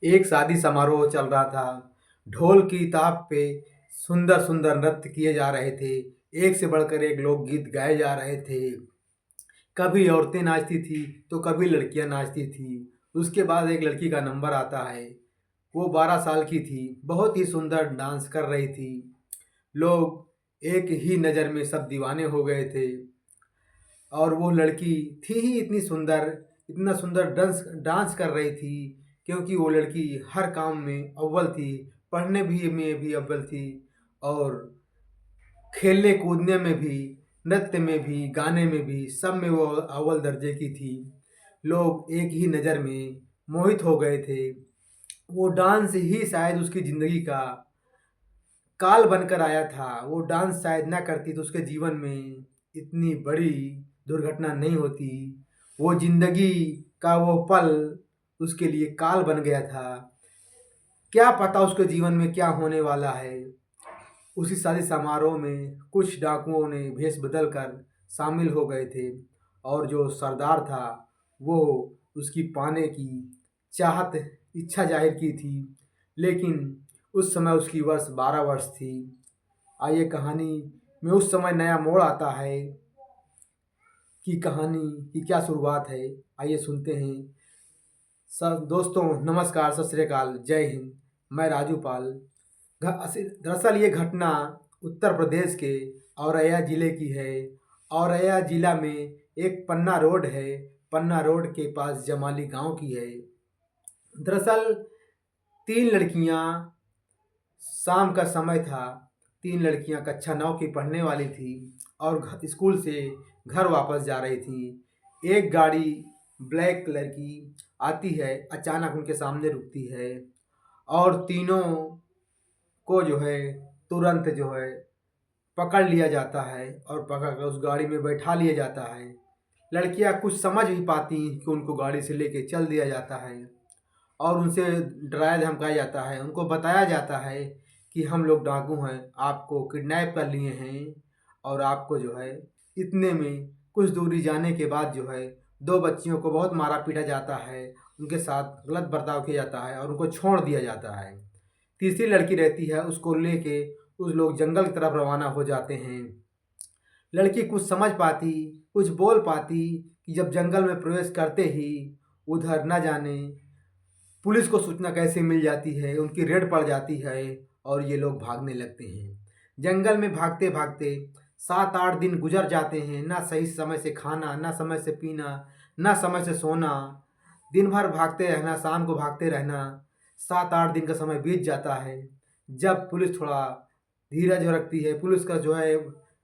एक शादी समारोह चल रहा था। ढोल की ताप पे सुंदर सुंदर नृत्य किए जा रहे थे। एक से बढ़कर एक लोकगीत गाए जा रहे थे। कभी औरतें नाचती थी तो कभी लड़कियां नाचती थी। उसके बाद एक लड़की का नंबर आता है। वो 12 साल की थी। बहुत ही सुंदर डांस कर रही थी। लोग एक ही नज़र में सब दीवाने हो गए थे। और वो लड़की थी ही इतनी सुंदर, इतना सुंदर डांस डांस कर रही थी, क्योंकि वो लड़की हर काम में अव्वल थी। पढ़ने भी में भी अव्वल थी, और खेलने कूदने में भी, नृत्य में भी, गाने में भी, सब में वो अव्वल दर्जे की थी। लोग एक ही नज़र में मोहित हो गए थे। वो डांस ही शायद उसकी ज़िंदगी का काल बनकर आया था। वो डांस शायद ना करती तो उसके जीवन में इतनी बड़ी दुर्घटना नहीं होती। वो ज़िंदगी का वो पल उसके लिए काल बन गया था। क्या पता उसके जीवन में क्या होने वाला है। उसी शादी समारोह में कुछ डाकुओं ने भेष बदल कर शामिल हो गए थे, और जो सरदार था वो उसकी पाने की चाहत इच्छा जाहिर की थी। लेकिन उस समय उसकी वर्ष 12 वर्ष थी। आइए कहानी में उस समय नया मोड़ आता है कि कहानी की क्या शुरुआत है। आइए सुनते हैं। सब दोस्तों नमस्कार, सत श्री अकाल, जय हिंद। मैं राजू पाल। दरअसल ये घटना उत्तर प्रदेश के औरैया ज़िले की है। औरैया ज़िला में एक पन्ना रोड है। पन्ना रोड के पास जमाली गांव की है। दरअसल तीन लड़कियां, शाम का समय था। तीन लड़कियां कक्षा 9 की पढ़ने वाली थी, और स्कूल से घर वापस जा रही थी। एक गाड़ी ब्लैक कलर की आती है, अचानक उनके सामने रुकती है, और तीनों को जो है तुरंत जो है पकड़ लिया जाता है, और पकड़ कर उस गाड़ी में बैठा लिया जाता है। लड़कियां कुछ समझ नहीं पाती कि उनको गाड़ी से लेके चल दिया जाता है, और उनसे डराया धमकाया जाता है। उनको बताया जाता है कि हम लोग डाकू हैं, आपको किडनैप कर लिए हैं, और आपको जो है इतने में कुछ दूरी जाने के बाद जो है दो बच्चियों को बहुत मारा पीटा जाता है। उनके साथ गलत बर्ताव किया जाता है और उनको छोड़ दिया जाता है। तीसरी लड़की रहती है, उसको लेके उस लोग जंगल की तरफ रवाना हो जाते हैं। लड़की कुछ समझ पाती, कुछ बोल पाती कि जब जंगल में प्रवेश करते ही उधर न जाने पुलिस को सूचना कैसे मिल जाती है, उनकी रेड पड़ जाती है, और ये लोग भागने लगते हैं। जंगल में भागते भागते 7-8 दिन गुजर जाते हैं। ना सही समय से खाना, ना समय से पीना, ना समय से सोना। दिन भर भागते रहना, शाम को भागते रहना। 7-8 दिन का समय बीत जाता है। जब पुलिस थोड़ा धीरज रखती है, पुलिस का जो है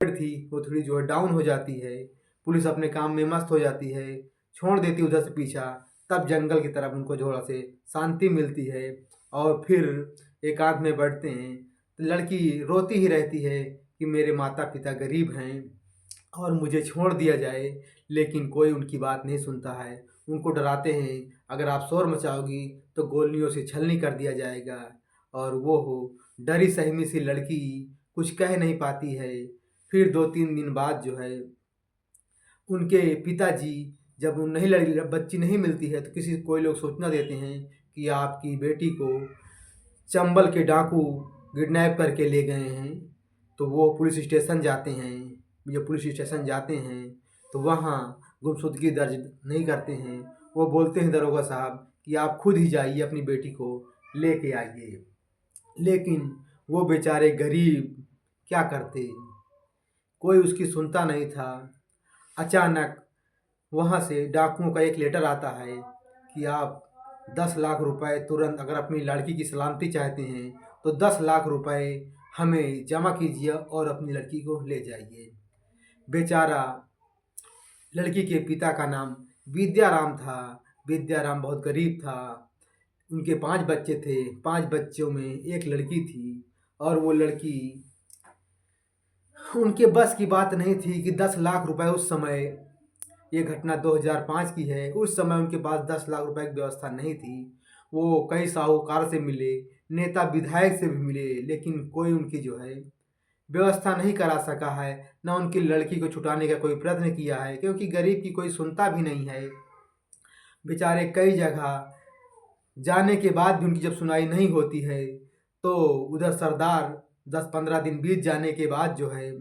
थी वो थोड़ी जो है डाउन हो जाती है। पुलिस अपने काम में मस्त हो जाती है, छोड़ देती है उधर से पीछा। तब जंगल की तरफ उनको थोड़ा से शांति मिलती है, और फिर एकांत में बैठते हैं। तो लड़की रोती ही रहती है कि मेरे माता पिता गरीब हैं और मुझे छोड़ दिया जाए। लेकिन कोई उनकी बात नहीं सुनता है। उनको डराते हैं, अगर आप शोर मचाओगी तो गोलियों से छलनी कर दिया जाएगा। और वो हो डरी सहमी सी लड़की कुछ कह नहीं पाती है। फिर 2-3 दिन बाद जो है उनके पिताजी, जब वो नहीं लड़ी बच्ची नहीं मिलती है, तो किसी कोई लोग सूचना देते हैं कि आपकी बेटी को चंबल के डाकू किडनैप करके ले गए हैं। तो वो पुलिस स्टेशन जाते हैं। जब पुलिस स्टेशन जाते हैं तो वहाँ गुमशुदगी दर्ज नहीं करते हैं। वो बोलते हैं दरोगा साहब कि आप खुद ही जाइए, अपनी बेटी को लेके आइए। लेकिन वो बेचारे गरीब क्या करते, कोई उसकी सुनता नहीं था। अचानक वहाँ से डाकुओं का एक लेटर आता है कि आप 10 लाख रुपए तुरंत, अगर अपनी लड़की की सलामती चाहते हैं तो 10 लाख रुपए हमें जमा कीजिए और अपनी लड़की को ले जाइए। बेचारा लड़की के पिता का नाम विद्याराम था। विद्याराम बहुत गरीब था। उनके 5 बच्चे थे। 5 बच्चों में एक लड़की थी, और वो लड़की, उनके बस की बात नहीं थी कि 10 लाख रुपए उस समय, ये घटना 2005 की है, उस समय उनके पास 10 लाख रुपए की व्यवस्था नहीं थी। वो कई साहूकार से मिले, नेता विधायक से भी मिले, लेकिन कोई उनकी जो है व्यवस्था नहीं करा सका है। ना उनकी लड़की को छुटाने का कोई प्रयत्न किया है, क्योंकि गरीब की कोई सुनता भी नहीं है। बेचारे कई जगह जाने के बाद भी उनकी जब सुनाई नहीं होती है, तो उधर सरदार 10-15 दिन बीत जाने के बाद जो है,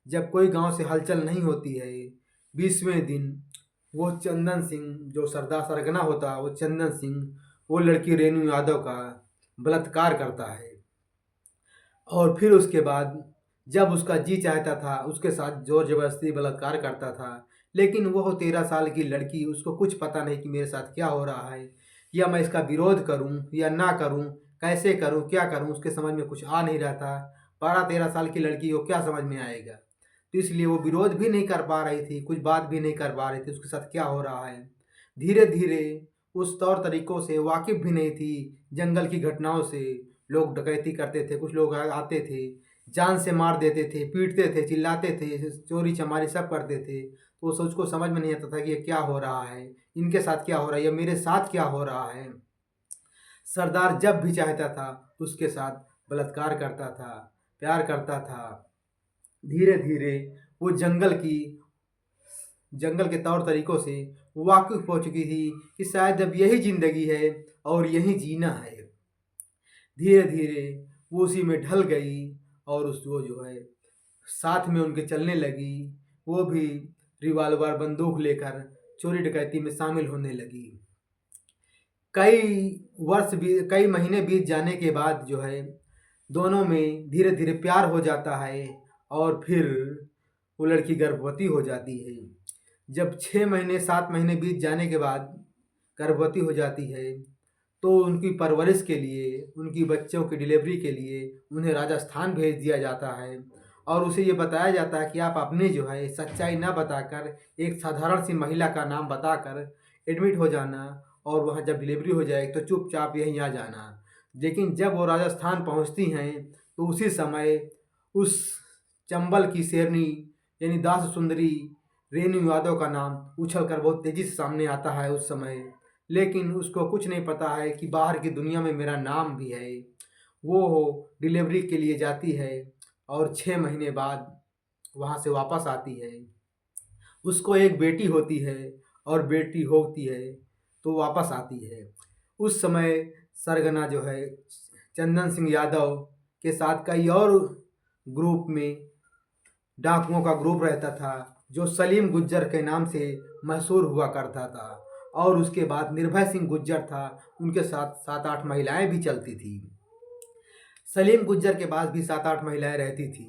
जब कोई गांव से हलचल नहीं होती है, 20वें दिन वो चंदन सिंह, जो सरदार सरगना होता, वो चंदन सिंह वो लड़की रेणु यादव का बलात्कार करता है। और फिर उसके बाद जब उसका जी चाहता था उसके साथ जोर जबरदस्ती बलात्कार करता था, लेकिन वह 13 साल की लड़की, उसको कुछ पता नहीं कि मेरे साथ क्या हो रहा है, या मैं इसका विरोध करूं या ना करूं, कैसे करूं, क्या करूं, उसके समझ में कुछ आ नहीं रहा था। 12-13 साल की लड़की को क्या समझ में आएगा। तो इसलिए वो विरोध भी नहीं कर पा रही थी, कुछ बात भी नहीं कर पा रही थी उसके साथ क्या हो रहा है। धीरे धीरे उस तौर तरीकों से वाकिफ भी नहीं थी, जंगल की घटनाओं से। लोग डकैती करते थे, कुछ लोग आते थे, जान से मार देते थे, पीटते थे, चिल्लाते थे, चोरी चमारी सब करते थे। तो वो सोच को समझ में नहीं आता था कि ये क्या हो रहा है, इनके साथ क्या हो रहा है, या मेरे साथ क्या हो रहा है। सरदार जब भी चाहता था उसके साथ बलात्कार करता था, प्यार करता था। धीरे धीरे वो जंगल के तौर तरीकों से वाकिफ हो चुकी थी कि शायद अब यही ज़िंदगी है और यही जीना है। धीरे धीरे वो उसी में ढल गई और उस वो जो है साथ में उनके चलने लगी। वो भी रिवाल्वर बंदूक लेकर चोरी डकैती में शामिल होने लगी। कई महीने बीत जाने के बाद जो है दोनों में धीरे धीरे प्यार हो जाता है और फिर वो लड़की गर्भवती हो जाती है। जब 6 महीने 7 महीने बीत जाने के बाद गर्भवती हो जाती है, तो उनकी परवरिश के लिए, उनकी बच्चों की डिलीवरी के लिए उन्हें राजस्थान भेज दिया जाता है। और उसे ये बताया जाता है कि आप अपने जो है सच्चाई ना बताकर एक साधारण सी महिला का नाम बताकर एडमिट हो जाना, और वहाँ जब डिलीवरी हो जाए तो चुपचाप यहीं आ जाना। लेकिन जब वो राजस्थान पहुँचती हैं तो उसी समय उस चंबल की शेरनी यानी दास सुंदरी रेणु यादव का नाम उछल कर बहुत तेज़ी से सामने आता है उस समय। लेकिन उसको कुछ नहीं पता है कि बाहर की दुनिया में मेरा नाम भी है। वो डिलीवरी के लिए जाती है और 6 महीने बाद वहाँ से वापस आती है। उसको एक बेटी होती है और बेटी होती है तो वापस आती है। उस समय सरगना जो है चंदन सिंह यादव के साथ कई और ग्रुप में डाकुओं का ग्रुप रहता था, जो सलीम गुज्जर के नाम से मशहूर हुआ करता था। और उसके बाद निर्भय सिंह गुज्जर था, उनके साथ 7-8 महिलाएं भी चलती थी। सलीम गुज्जर के पास भी 7-8 महिलाएं रहती थी।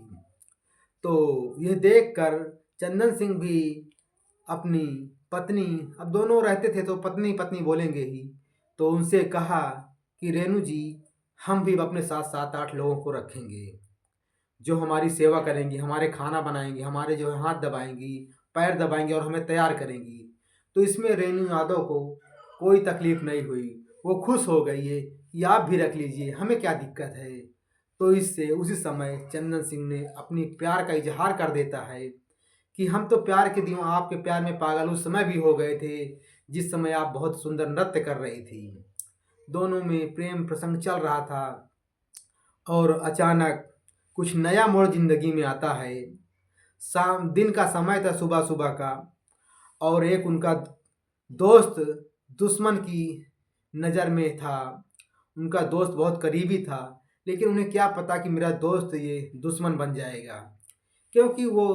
तो यह देखकर चंदन सिंह भी अपनी पत्नी, अब दोनों रहते थे तो पत्नी पत्नी बोलेंगे ही, तो उनसे कहा कि रेणु जी, हम भी अपने साथ 7-8 लोगों को रखेंगे जो हमारी सेवा करेंगी, हमारे खाना बनाएंगी, हमारे जो है हाथ दबाएंगी, पैर दबाएंगी और हमें तैयार करेंगी। तो इसमें रेणु यादव को कोई तकलीफ नहीं हुई, वो खुश हो गई है कि आप भी रख लीजिए, हमें क्या दिक्कत है। तो इससे उसी समय चंदन सिंह ने अपनी प्यार का इजहार कर देता है कि हम तो प्यार के दीवाने, आपके प्यार में पागल उस समय भी हो गए थे जिस समय आप बहुत सुंदर नृत्य कर रही थी। दोनों में प्रेम प्रसंग चल रहा था और अचानक कुछ नया मोड़ जिंदगी में आता है। शाम दिन का समय था, सुबह सुबह का, और एक उनका दोस्त दुश्मन की नज़र में था। उनका दोस्त बहुत करीबी था, लेकिन उन्हें क्या पता कि मेरा दोस्त ये दुश्मन बन जाएगा, क्योंकि वो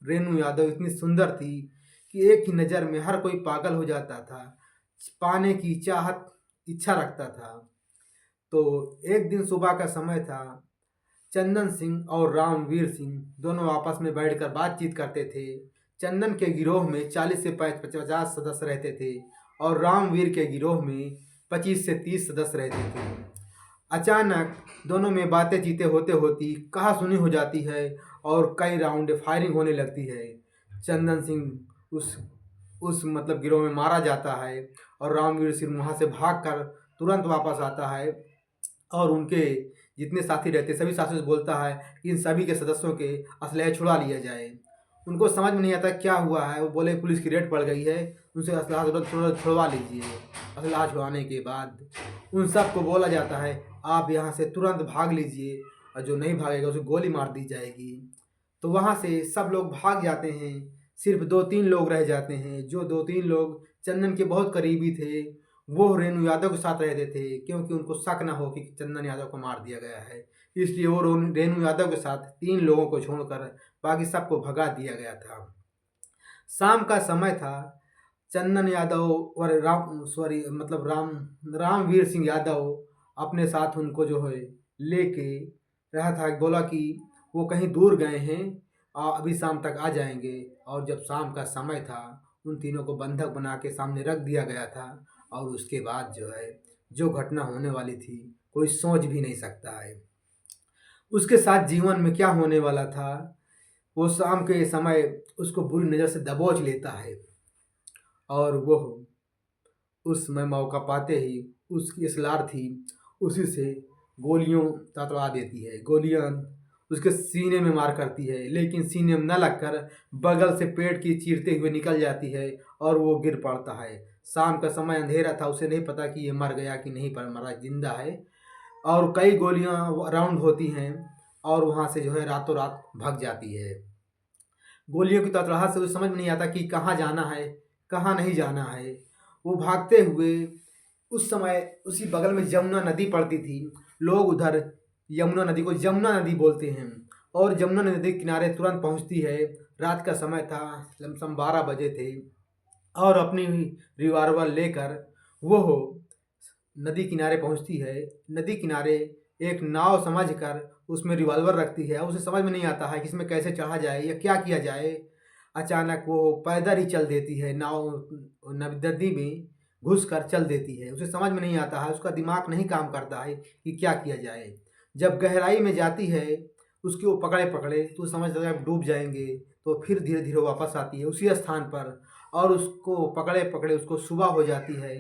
रेणु यादव इतनी सुंदर थी कि एक ही नज़र में हर कोई पागल हो जाता था, पाने की चाहत इच्छा रखता था। तो एक दिन सुबह का समय था, चंदन सिंह और रामवीर सिंह दोनों आपस में बैठकर बातचीत करते थे। चंदन के गिरोह में 40 से 50 सदस्य रहते थे और रामवीर के गिरोह में 25 से 30 सदस्य रहते थे। अचानक दोनों में बातें चीतें होते होती कहा सुनी हो जाती है और कई राउंड फायरिंग होने लगती है। चंदन सिंह उस मतलब गिरोह में मारा जाता है और रामवीर सिंह वहाँ से भागकर तुरंत वापस आता है और उनके जितने साथी रहते सभी साथियों से बोलता है कि इन सभी के सदस्यों के असलहे छुड़ा लिया जाए। उनको समझ में नहीं आता क्या हुआ है। वो बोले पुलिस की रेड पड़ गई है, उनसे असलहा छुड़वा लीजिए। असलहा छुड़वाने के बाद उन सबको बोला जाता है आप यहाँ से तुरंत भाग लीजिए और जो नहीं भागेगा उसे गोली मार दी जाएगी। तो वहाँ से सब लोग भाग जाते हैं, सिर्फ 2-3 लोग रह जाते हैं। जो 2-3 लोग चंदन के बहुत करीबी थे वो रेणु यादव के साथ रहते थे, क्योंकि उनको शक ना हो कि चंदन यादव को मार दिया गया है। इसलिए वो रेणु यादव के साथ 3 लोगों को छोड़कर बाकी सबको भगा दिया गया था। शाम का समय था। चंदन यादव और रामवीर सिंह यादव अपने साथ उनको जो है लेके रहा था। बोला कि वो कहीं दूर गए हैं, अभी शाम तक आ जाएंगे। और जब शाम का समय था, उन तीनों को बंधक बना के सामने रख दिया गया था। और उसके बाद जो है, जो घटना होने वाली थी, कोई सोच भी नहीं सकता है। उसके साथ जीवन में क्या होने वाला था। वो शाम के समय उसको बुरी नज़र से दबोच लेता है, और वो उस समय मौका पाते ही उसकी एसएलआर थी, उसी से गोलियों चतरा देती है। गोलियां उसके सीने में मार करती है, लेकिन सीने में न लगकर बगल से पेट की चीरते हुए निकल जाती है और वो गिर पड़ता है। शाम का समय अंधेरा था, उसे नहीं पता कि ये मर गया कि नहीं, पर मरा जिंदा है। और कई गोलियां राउंड होती हैं और वहाँ से जो है रातों रात भाग जाती है। गोलियों की तड़तड़ाहट से उसे समझ में नहीं आता कि कहाँ जाना है, कहाँ नहीं जाना है। वो भागते हुए, उस समय उसी बगल में यमुना नदी पड़ती थी। लोग उधर यमुना नदी को जमुना नदी बोलते हैं, और जमुना नदी के किनारे तुरंत पहुंचती है। रात का समय था, लमसम 12 बजे थे, और अपनी रिवॉल्वर लेकर वो नदी किनारे पहुंचती है। नदी किनारे एक नाव समझकर उसमें रिवॉल्वर रखती है। उसे समझ में नहीं आता है कि इसमें कैसे चढ़ा जाए या क्या किया जाए। अचानक वो पैदल ही चल देती है, नाव नदी में घुस कर चल देती है। उसे समझ में नहीं आता है, उसका दिमाग नहीं काम करता है कि क्या किया जाए। जब गहराई में जाती है, उसके वो पकड़े पकड़े तो समझता है अब डूब जाएंगे। तो फिर धीरे धीरे वापस आती है उसी स्थान पर, और उसको पकड़े पकड़े उसको सुबह हो जाती है।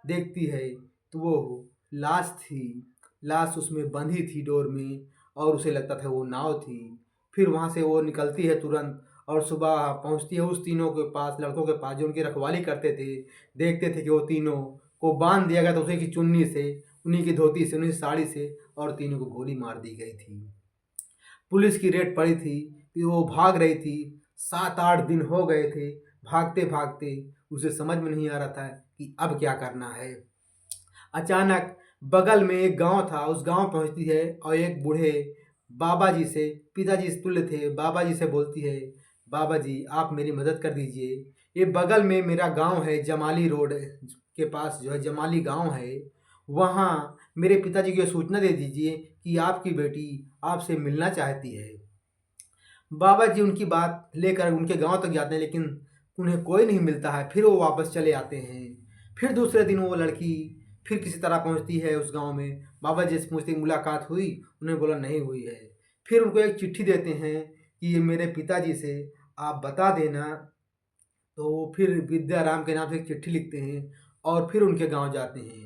देखती है तो वो लाश थी। लाश उसमें बंधी थी डोर में, और उसे लगता था वो नाव थी। फिर वहाँ से वो निकलती है तुरंत, और सुबह पहुँचती है उस तीनों के पास, लड़कों के पास जो उनकी रखवाली करते थे। देखते थे कि वो तीनों को बांध दिया गया था उसी की चुन्नी से, उन्हीं की धोती से, उन्हीं की साड़ी से, और तीनों को गोली मार दी गई थी। पुलिस की रेड पड़ी थी कि वो भाग रही थी। 7-8 दिन हो गए थे भागते भागते। उसे समझ में नहीं आ रहा था कि अब क्या करना है। अचानक बगल में एक गांव था, उस गांव पहुंचती है और एक बूढ़े बाबा जी से, पिताजी से तुल्य थे, बाबा जी से बोलती है, बाबा जी आप मेरी मदद कर दीजिए। ये बगल में मेरा गांव है, जमाली रोड के पास जो है जमाली गांव है। वहाँ मेरे पिताजी को सूचना दे दीजिए कि आपकी बेटी आपसे मिलना चाहती है। बाबा जी उनकी बात लेकर उनके गांव तक जाते हैं, लेकिन उन्हें कोई नहीं मिलता है। फिर वो वापस चले आते हैं। फिर दूसरे दिन वो लड़की फिर किसी तरह पहुंचती है उस गांव में। बाबा जी से पूछती मुलाकात हुई, उन्हें बोला नहीं हुई है। फिर उनको एक चिट्ठी देते हैं कि ये मेरे पिताजी से आप बता देना। तो वो फिर विद्याराम के नाम से एक चिट्ठी लिखते हैं और फिर उनके गांव जाते हैं।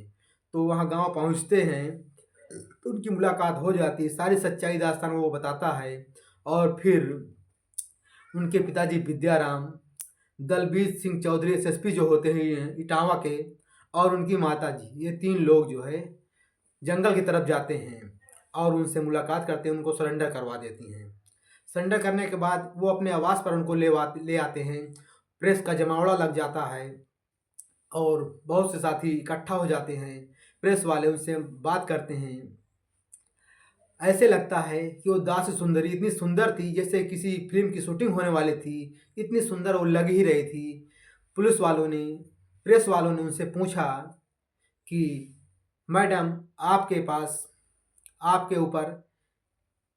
तो वहाँ गांव पहुँचते हैं तो उनकी मुलाकात हो जाती है, सारी सच्चाई दास्तान वो बताता है। और फिर उनके पिताजी विद्याराम, दलबीर सिंह चौधरी एसएसपी जो होते हैं इटावा के, और उनकी माताजी, ये 3 लोग जो है जंगल की तरफ जाते हैं और उनसे मुलाकात करते हैं, उनको सरेंडर करवा देती हैं। सरेंडर करने के बाद वो अपने आवास पर उनको ले आते हैं। प्रेस का जमावड़ा लग जाता है और बहुत से साथी इकट्ठा हो जाते हैं। प्रेस वाले उनसे बात करते हैं। ऐसे लगता है कि वो दास सुंदरी इतनी सुंदर थी जैसे किसी फिल्म की शूटिंग होने वाली थी। इतनी सुंदर वो लग ही रही थी। पुलिस वालों ने, प्रेस वालों ने उनसे पूछा कि मैडम आपके पास, आपके ऊपर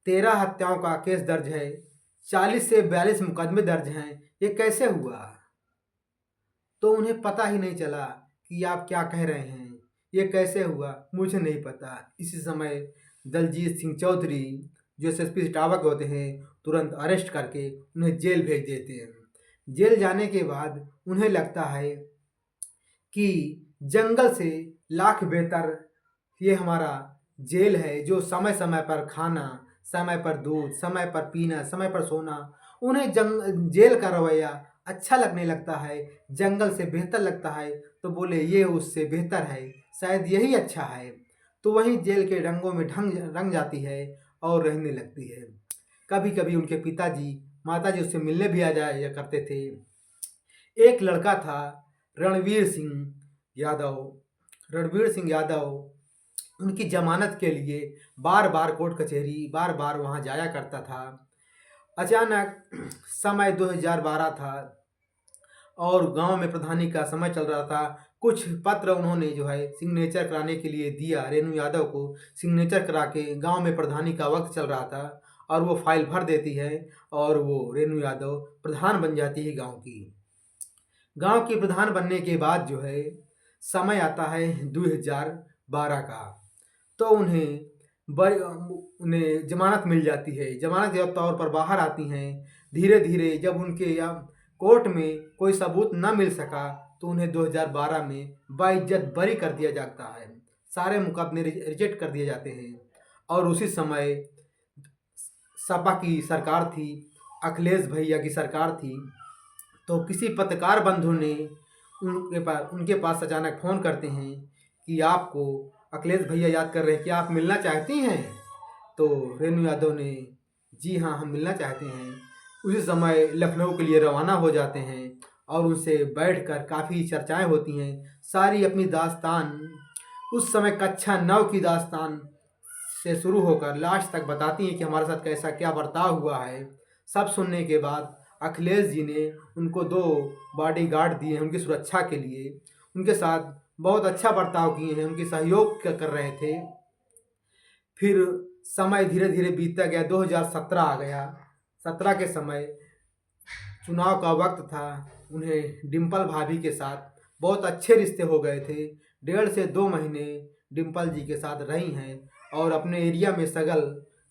13 हत्याओं का केस दर्ज है, 40 से 42 मुकदमे दर्ज हैं, ये कैसे हुआ। तो उन्हें पता ही नहीं चला कि आप क्या कह रहे हैं, ये कैसे हुआ, मुझे नहीं पता। इसी समय दलजीत सिंह चौधरी जो एसएसपी इटावा के होते हैं, तुरंत अरेस्ट करके उन्हें जेल भेज देते हैं। जेल जाने के बाद उन्हें लगता है कि जंगल से लाख बेहतर ये हमारा जेल है, जो समय समय पर खाना, समय पर दूध, समय पर पीना, समय पर सोना। उन्हें जेल का रवैया अच्छा लगने लगता है, जंगल से बेहतर लगता है। तो बोले ये उससे बेहतर है, शायद यही अच्छा है। तो वहीं जेल के रंगों में रंग जाती है और रहने लगती है। कभी कभी उनके पिताजी, माताजी उससे मिलने भी आ जाया करते थे। एक लड़का था रणवीर सिंह यादव, रणवीर सिंह यादव उनकी जमानत के लिए बार बार कोर्ट कचहरी बार बार वहाँ जाया करता था। अचानक समय 2012 था और गांव में प्रधानी का समय चल रहा था। कुछ पत्र उन्होंने जो है सिग्नेचर कराने के लिए दिया, रेणु यादव को सिग्नेचर करा के। गांव में प्रधानी का वक्त चल रहा था और वो फाइल भर देती है और वो रेणु यादव प्रधान बन जाती है गांव की। गांव की प्रधान बनने के बाद जो है समय आता है 2012 का, तो उन्हें जमानत मिल जाती है। जमानत के तौर पर बाहर आती हैं। धीरे धीरे जब उनके या कोर्ट में कोई सबूत न मिल सका तो उन्हें 2012 में बाइज्जत बरी कर दिया जाता है। सारे मुकदमे रिजेक्ट कर दिए जाते हैं। और उसी समय सपा की सरकार थी, अखिलेश भैया की सरकार थी। तो किसी पत्रकार बंधु ने उनके पास अचानक फ़ोन करते हैं कि आपको अखिलेश भैया याद कर रहे हैं, क्या आप मिलना चाहती हैं? तो रेणु यादव ने जी हाँ, हम मिलना चाहते हैं। उसी समय लखनऊ के लिए रवाना हो जाते हैं और उनसे बैठकर काफ़ी चर्चाएं होती हैं। सारी अपनी दास्तान, उस समय कक्षा 9 की दास्तान से शुरू होकर लास्ट तक बताती हैं कि हमारे साथ कैसा क्या बर्ताव हुआ है। सब सुनने के बाद अखिलेश जी ने उनको 2 बॉडीगार्ड दिए हैं उनकी सुरक्षा के लिए। उनके साथ बहुत अच्छा बर्ताव किए हैं, उनकी सहयोग कर रहे थे। फिर समय धीरे धीरे बीतता गया, 2017 आ गया। 17 के समय चुनाव का वक्त था। उन्हें डिम्पल भाभी के साथ बहुत अच्छे रिश्ते हो गए थे। 1.5 से 2 महीने डिम्पल जी के साथ रही हैं और अपने एरिया में सगल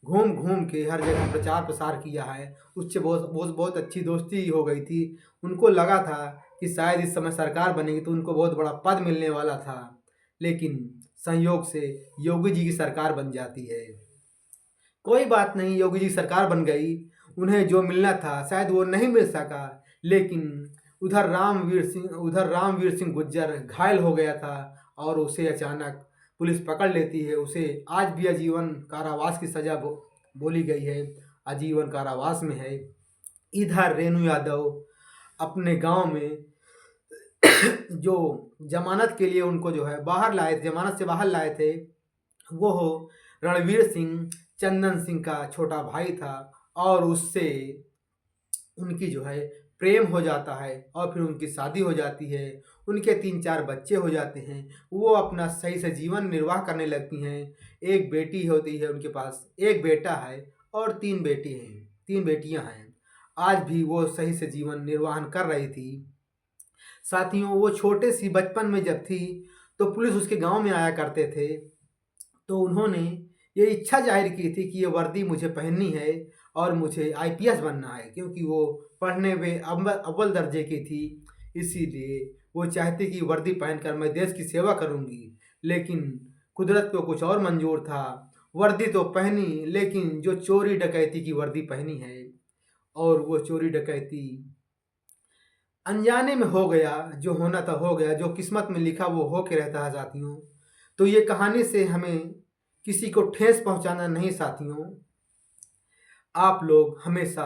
घूम घूम के हर जगह प्रचार प्रसार किया है। उससे बहुत बहुत बहुत अच्छी दोस्ती हो गई थी। उनको लगा था कि शायद इस समय सरकार बनेगी तो उनको बहुत बड़ा पद मिलने वाला था, लेकिन संयोग से योगी जी की सरकार बन जाती है। कोई बात नहीं, योगी जी सरकार बन गई। उन्हें जो मिलना था शायद वो नहीं मिल सका, लेकिन उधर रामवीर सिंह गुज्जर घायल हो गया था और उसे अचानक पुलिस पकड़ लेती है। उसे आज भी आजीवन कारावास की सज़ा बोली गई है, आजीवन कारावास में है। इधर रेणु यादव अपने गांव में जो जमानत के लिए उनको जो है बाहर लाए थे, जमानत से बाहर लाए थे, वो रणवीर सिंह चंदन सिंह का छोटा भाई था और उससे उनकी जो है प्रेम हो जाता है और फिर उनकी शादी हो जाती है। उनके 3-4 बच्चे हो जाते हैं। वो अपना सही से जीवन निर्वाह करने लगती हैं। एक बेटी होती है उनके पास, एक बेटा है और 3 बेटे हैं, 3 बेटियां हैं। आज भी वो सही से जीवन निर्वाहन कर रही थी। साथियों, वो छोटे सी बचपन में जब थी तो पुलिस उसके गांव में आया करते थे, तो उन्होंने ये इच्छा जाहिर की थी कि ये वर्दी मुझे पहननी है और मुझे आईपीएस बनना है, क्योंकि वो पढ़ने में अव्वल दर्जे की थी। इसीलिए वो चाहती कि वर्दी पहनकर मैं देश की सेवा करूंगी। लेकिन कुदरत को कुछ और मंजूर था। वर्दी तो पहनी, लेकिन जो चोरी डकैती की वर्दी पहनी है और वो चोरी डकैती अनजाने में हो गया। जो होना था हो गया, जो किस्मत में लिखा वो हो के रहता है साथियों। तो ये कहानी से हमें किसी को ठेस पहुंचाना नहीं साथियों। आप लोग हमेशा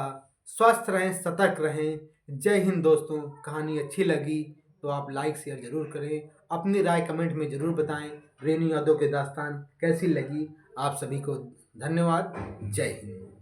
स्वस्थ रहें, सतर्क रहें। जय हिंद दोस्तों। कहानी अच्छी लगी तो आप लाइक शेयर ज़रूर करें। अपनी राय कमेंट में ज़रूर बताएं। रेणु यादव के दास्तान कैसी लगी। आप सभी को धन्यवाद। जय हिंद।